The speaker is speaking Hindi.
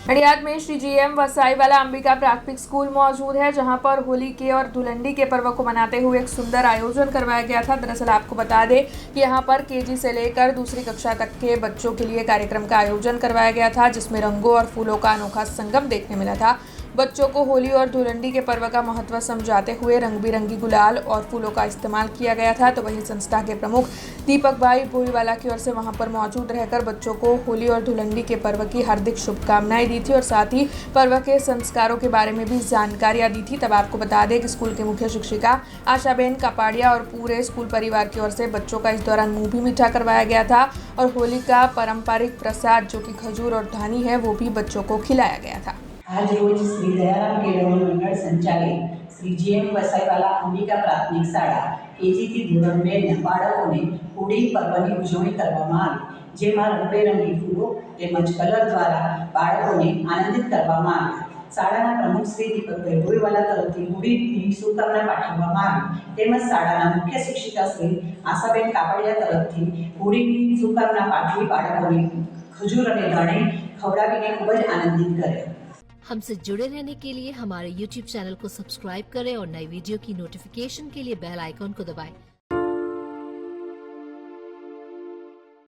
नडियाद में श्री जीएम वसाईवाला अंबिका प्राथमिक स्कूल मौजूद है, जहां पर होली के और धुलंडी के पर्व को मनाते हुए एक सुंदर आयोजन करवाया गया था। दरअसल आपको बता दें कि यहां पर केजी से लेकर दूसरी कक्षा तक के बच्चों के लिए कार्यक्रम का आयोजन करवाया गया था, जिसमें रंगों और फूलों का अनोखा संगम देखने मिला था। बच्चों को होली और धुलंडी के पर्व का महत्व समझाते हुए रंग बिरंगी गुलाल और फूलों का इस्तेमाल किया गया था। तो वहीं संस्था के प्रमुख दीपक भाई भोईवाला की ओर से वहां पर मौजूद रहकर बच्चों को होली और धुलंडी के पर्व की हार्दिक शुभकामनाएं दी थी और साथ ही पर्व के संस्कारों के बारे में भी जानकारियां दी थी। तब आपको बता दें कि स्कूल के मुख्य शिक्षिका आशाबेन कापाड़िया और पूरे स्कूल परिवार की ओर से बच्चों का इस दौरान मुंह भी मीठा करवाया गया था और होली का पारंपरिक प्रसाद जो कि खजूर और धानी है वो भी बच्चों को खिलाया गया था। आज रोज श्री दयाराम केळवण मंडळ संचालित श्री जीएम वसाईवाला अंबिका प्राथमिक शाळा केजी થી ધોરણ 2 ના બાળકોને હોળી પર્વની ઉજવણી કરવામાં આવી, જેમાં રંગબેરંગી ફૂલો તેમજ કલર દ્વારા બાળકોને આનંદિત કરવામાં આવ્યા। શાળાના પ્રમુખ શ્રી દીપકભાઈ ભોઈવાલા તરફથી હોળીની શુભકામના પાઠવવામાં આવી, તેમજ શાળાના મુખ્ય શિક્ષિકા શ્રી આશાબેન કાપડિયા તરફથી હોળીની શુભકામના પાઠવી બાળકોને ખજૂર અને ધાણી ખવડાવીને ખૂબ જ આનંદિત કર્યા। हमसे जुड़े रहने के लिए हमारे YouTube चैनल को सब्सक्राइब करें और नई वीडियो की नोटिफिकेशन के लिए बेल आइकॉन को दबाएं।